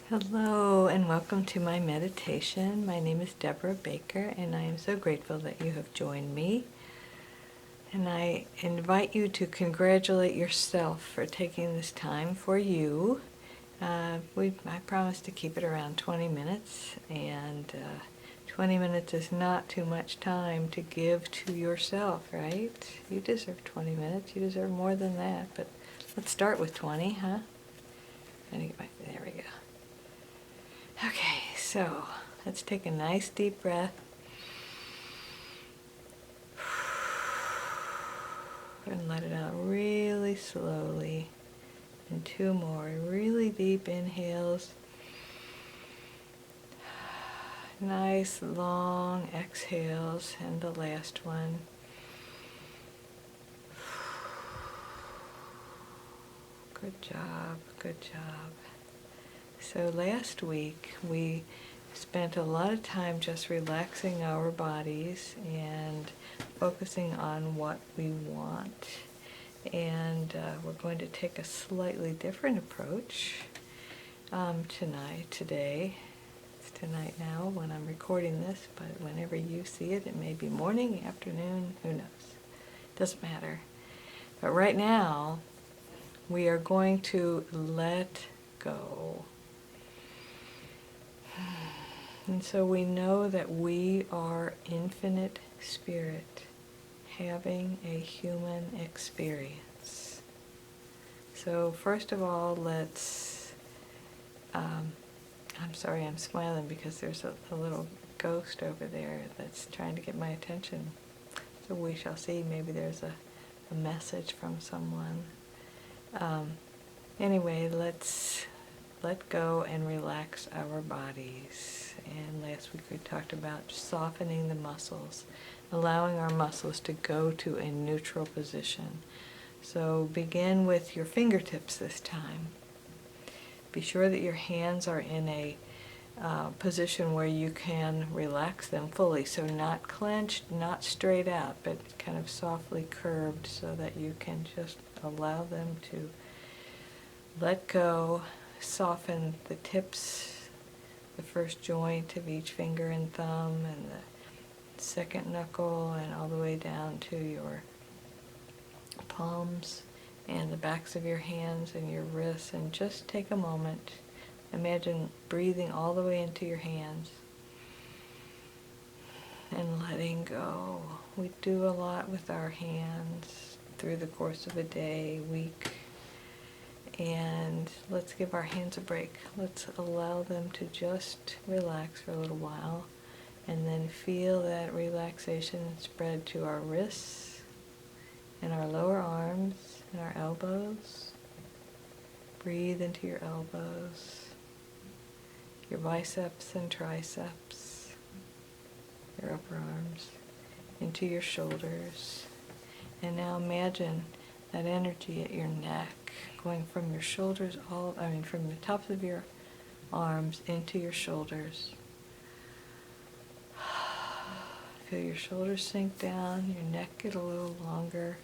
Hello and welcome to my meditation. My name is Deborah Baker and I am so grateful that you have joined me. And I invite you to congratulate yourself for taking this time for you. I promise to keep it around 20 minutes, and 20 minutes is not too much time to give to yourself, right? You deserve 20 minutes. You deserve more than that, but let's start with 20, huh? There we go. Okay, so let's take a nice deep breath. And let it out really slowly. And two more really deep inhales. Nice long exhales, and the last one. Good job, good job. So last week we spent a lot of time just relaxing our bodies and focusing on what we want. And we're going to take a slightly different approach today. It's tonight now when I'm recording this, but whenever you see it, it may be morning, afternoon, who knows. Doesn't matter. But right now, we are going to let go. And so we know that we are infinite spirit having a human experience. So first of all, I'm sorry, I'm smiling because there's a little ghost over there that's trying to get my attention. So we shall see, maybe there's a message from someone. Anyway, let's let go and relax our bodies. And last week we talked about softening the muscles, allowing our muscles to go to a neutral position. So begin with your fingertips this time. Be sure that your hands are in a position where you can relax them fully. So not clenched, not straight out, but kind of softly curved so that you can just allow them to let go. Soften the tips, the first joint of each finger and thumb, and the second knuckle, and all the way down to your palms and the backs of your hands and your wrists. And just take a moment. Imagine breathing all the way into your hands and letting go. We do a lot with our hands through the course of a day, week. And let's give our hands a break. Let's allow them to just relax for a little while, and then feel that relaxation spread to our wrists and our lower arms and our elbows. Breathe into your elbows, your biceps and triceps, your upper arms, into your shoulders. And now imagine that energy at your neck, going from your shoulders, from the tops of your arms into your shoulders. Feel your shoulders sink down, your neck get a little longer.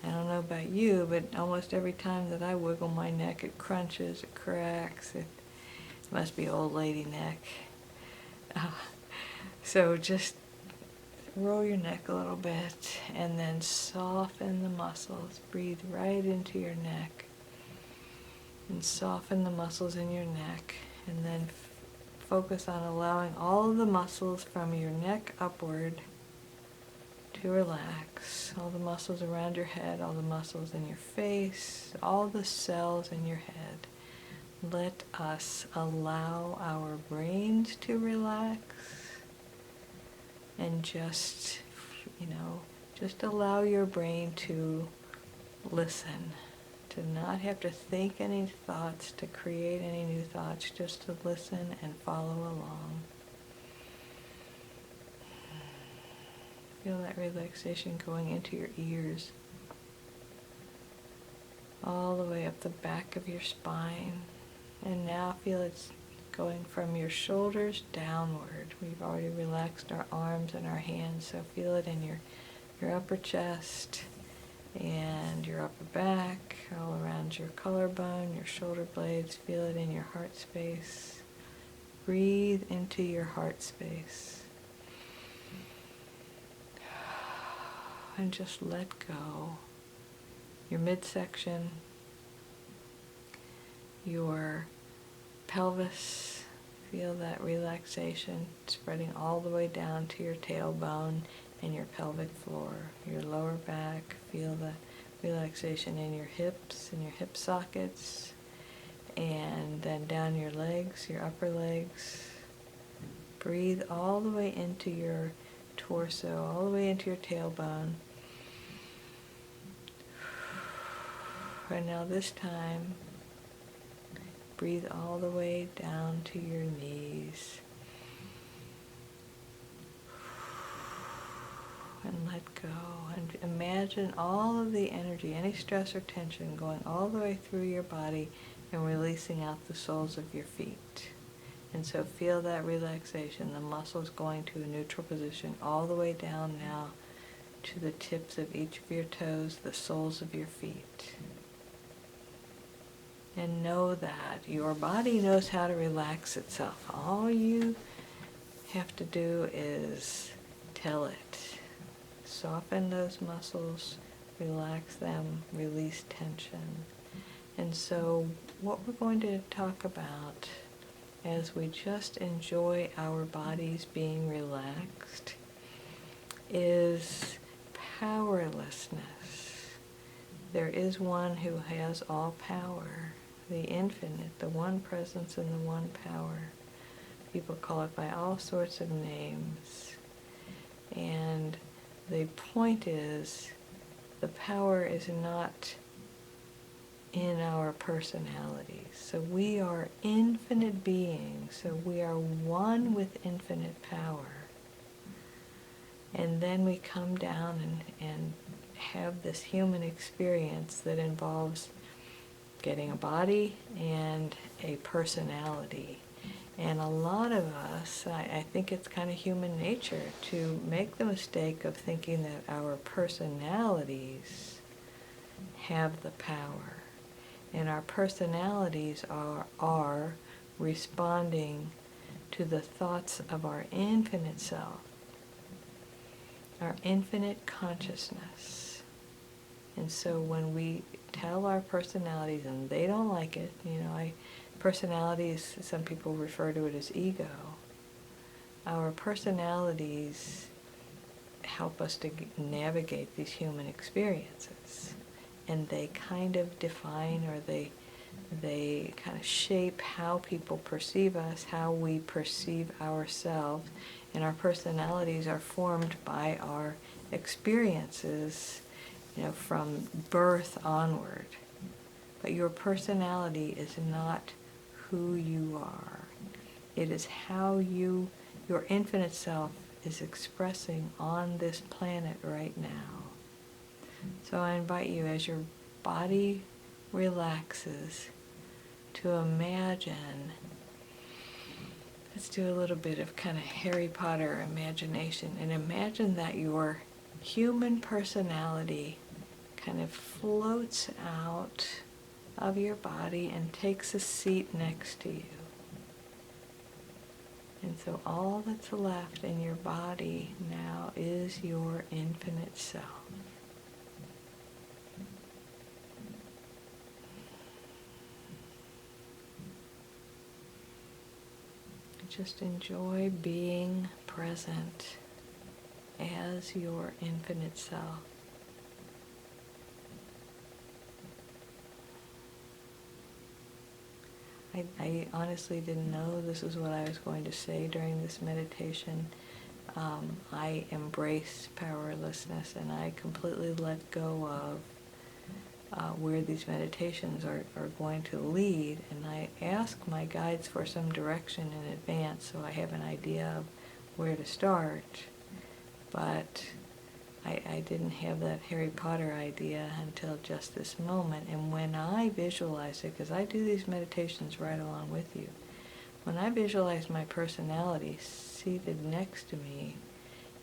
I don't know about you, but almost every time that I wiggle my neck, it crunches, it cracks. It must be old lady neck. So just roll your neck a little bit and then soften the muscles. Breathe right into your neck and soften the muscles in your neck, and then focus on allowing all of the muscles from your neck upward to relax. All the muscles around your head, all the muscles in your face, all the cells in your head. Let us allow our brains to relax. And just allow your brain to listen, to not have to think any thoughts, to create any new thoughts, just to listen and follow along. Feel that relaxation going into your ears, all the way up the back of your spine. And now feel it's going from your shoulders downward. We've already relaxed our arms and our hands, so feel it in your upper chest and your upper back, all around your collarbone, your shoulder blades. Feel it in your heart space. breathe into your heart space. And just let go. Your midsection, your pelvis, feel that relaxation spreading all the way down to your tailbone and your pelvic floor. Your lower back, feel the relaxation in your hips and your hip sockets, and then down your legs, your upper legs. Breathe all the way into your torso, all the way into your tailbone. And now this time, breathe all the way down to your knees. And let go. And imagine all of the energy, any stress or tension, going all the way through your body and releasing out the soles of your feet. And so feel that relaxation, the muscles going to a neutral position all the way down now to the tips of each of your toes, the soles of your feet. And know that your body knows how to relax itself. All you have to do is tell it. Soften those muscles, relax them, release tension. And so what we're going to talk about as we just enjoy our bodies being relaxed is powerlessness. There is one who has all power, the infinite, the one presence and the one power. People call it by all sorts of names. And the point is, the power is not in our personalities. So we are infinite beings, so we are one with infinite power. And then we come down and have this human experience that involves getting a body and a personality. And a lot of us, I think it's kind of human nature to make the mistake of thinking that our personalities have the power. And our personalities are responding to the thoughts of our infinite self, our infinite consciousness. And so when we tell our personalities and they don't like it, personalities, some people refer to it as ego. Our personalities help us to navigate these human experiences. And they kind of define, or they kind of shape how people perceive us, how we perceive ourselves. And our personalities are formed by our experiences, from birth onward. But your personality is not who you are. It is how your infinite self is expressing on this planet right now. So I invite you, as your body relaxes, to imagine, let's do a little bit of kind of Harry Potter imagination, and imagine that your human personality kind of floats out of your body and takes a seat next to you. And so all that's left in your body now is your infinite self. Just enjoy being present as your infinite self. I honestly didn't know this is what I was going to say during this meditation. I embrace powerlessness, and I completely let go of where these meditations are going to lead, and I ask my guides for some direction in advance so I have an idea of where to start. But I didn't have that Harry Potter idea until just this moment. And when I visualized it, because I do these meditations right along with you, when I visualized my personality seated next to me,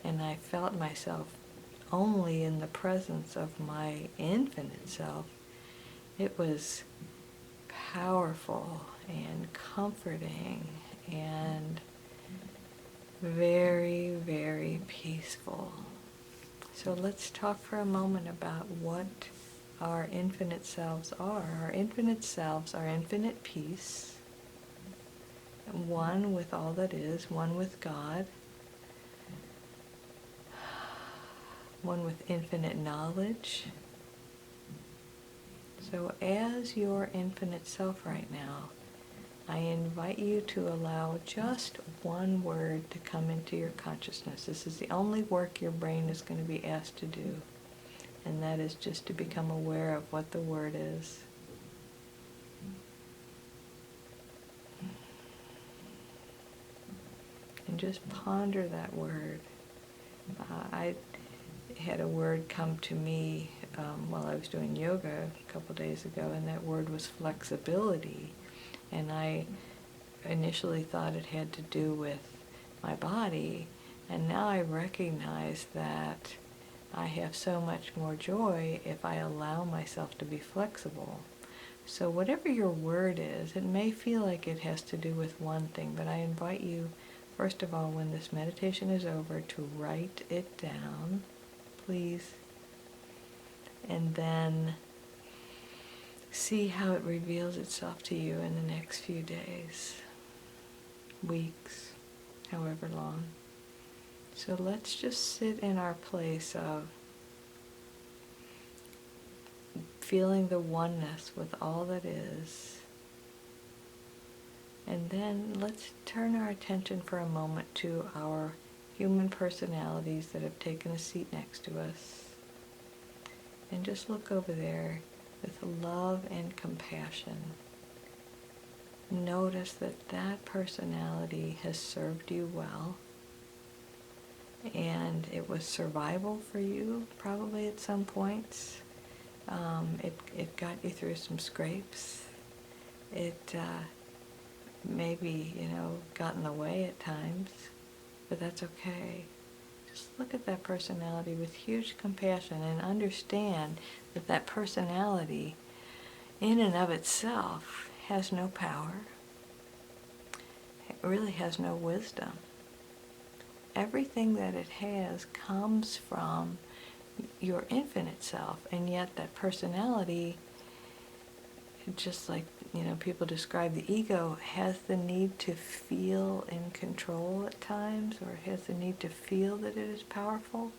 and I felt myself only in the presence of my infinite self, it was powerful and comforting and very, very peaceful. So let's talk for a moment about what our infinite selves are. Our infinite selves are infinite peace, one with all that is, one with God, one with infinite knowledge. So as your infinite self right now, I invite you to allow just one word to come into your consciousness. This is the only work your brain is going to be asked to do, and that is just to become aware of what the word is. And just ponder that word. I had a word come to me while I was doing yoga a couple days ago, and that word was flexibility. And I initially thought it had to do with my body, and now I recognize that I have so much more joy if I allow myself to be flexible. So whatever your word is, it may feel like it has to do with one thing, but I invite you, first of all, when this meditation is over, to write it down, please, and then see how it reveals itself to you in the next few days, weeks, however long. So let's just sit in our place of feeling the oneness with all that is. And then let's turn our attention for a moment to our human personalities that have taken a seat next to us. And just look over there with love and compassion. Notice that that personality has served you well, and it was survival for you probably at some points. It got you through some scrapes. It maybe, got in the way at times, but that's okay. Just look at that personality with huge compassion and understand that that personality in and of itself has no power. It really has no wisdom. Everything that it has comes from your infinite self, and yet that personality, just like people describe the ego, has the need to feel in control at times, or has the need to feel that it is powerful.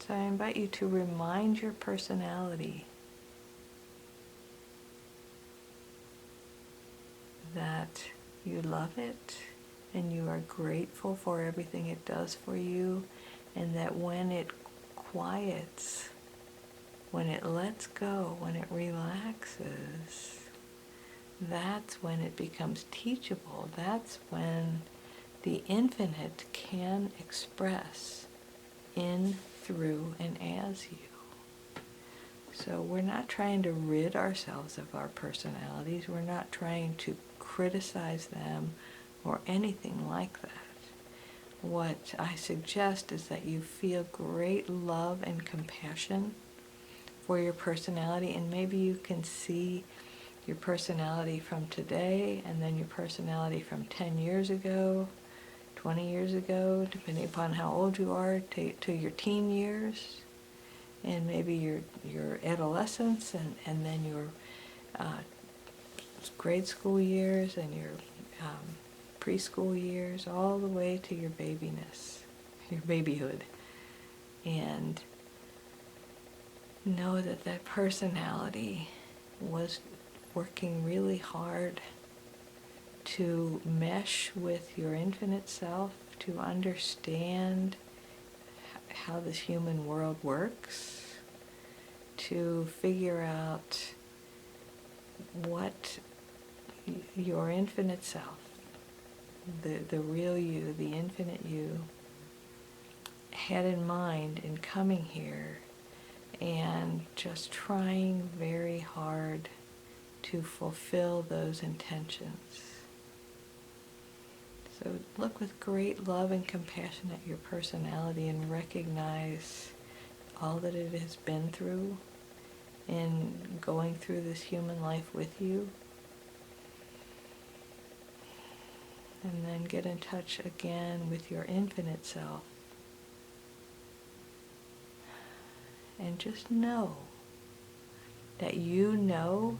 So I invite you to remind your personality that you love it and you are grateful for everything it does for you, and that when it quiets, when it lets go, when it relaxes, that's when it becomes teachable. That's when the infinite can express in, through, and as you. So we're not trying to rid ourselves of our personalities. We're not trying to criticize them or anything like that. What I suggest is that you feel great love and compassion for your personality, and maybe you can see your personality from today and then your personality from 10 years ago, 20 years ago, depending upon how old you are, to your teen years, and maybe your adolescence, and then your grade school years and your preschool years, all the way to your babiness, your babyhood. And know that that personality was working really hard to mesh with your infinite self, to understand how this human world works, to figure out what your infinite self, the real you, the infinite you, had in mind in coming here and just trying very hard to fulfill those intentions. So look with great love and compassion at your personality and recognize all that it has been through in going through this human life with you. And then get in touch again with your infinite self. And just know that you know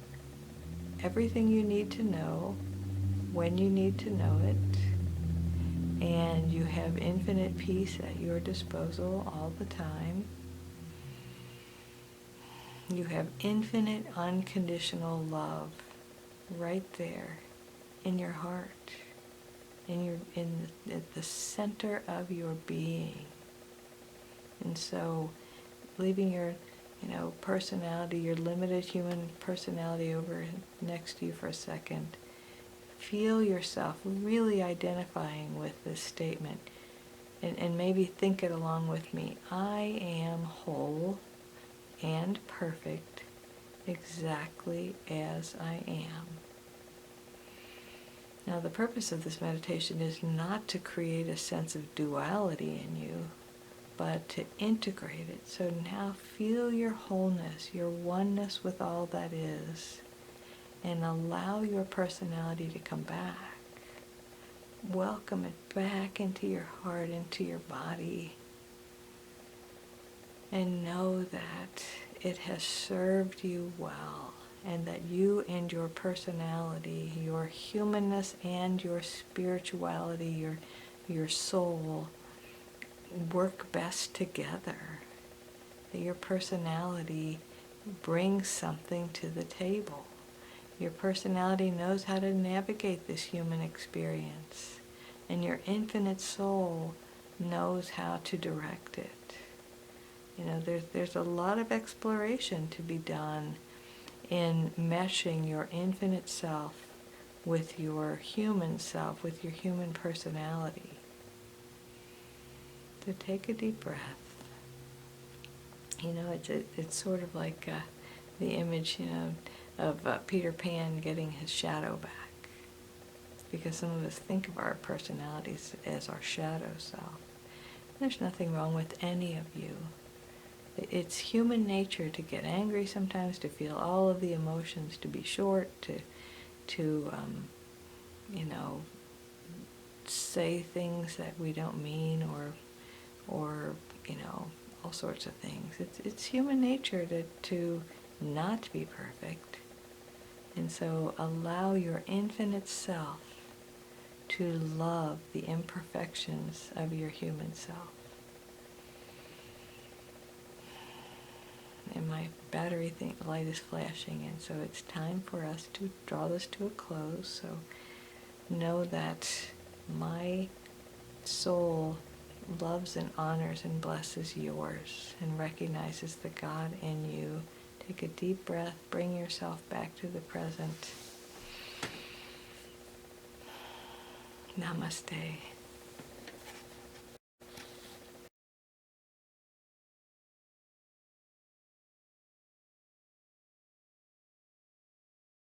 everything you need to know when you need to know it. And you have infinite peace at your disposal all the time. You have infinite unconditional love right there in your heart, at the center of your being. And so leaving your personality, your limited human personality over next to you for a second, feel yourself really identifying with this statement, and maybe think it along with me. I am whole and perfect exactly as I am. Now, the purpose of this meditation is not to create a sense of duality in you, but to integrate it. So now feel your wholeness, your oneness with all that is, and allow your personality to come back. Welcome it back into your heart, into your body, and know that it has served you well, and that you and your personality, your humanness and your spirituality, your soul, work best together. That your personality brings something to the table. Your personality knows how to navigate this human experience, and your infinite soul knows how to direct it. There's a lot of exploration to be done in meshing your infinite self with your human self, with your human personality. So take a deep breath. It's sort of like the image, of Peter Pan getting his shadow back. Because some of us think of our personalities as our shadow self. There's nothing wrong with any of you. It's human nature to get angry sometimes, to feel all of the emotions, to be short, to say things that we don't mean, or all sorts of things. It's human nature to not be perfect. And so allow your infinite self to love the imperfections of your human self. And my battery light is flashing, and so it's time for us to draw this to a close. So know that my soul loves and honors and blesses yours, and recognizes the God in you. Take a deep breath, bring yourself back to the present. Namaste.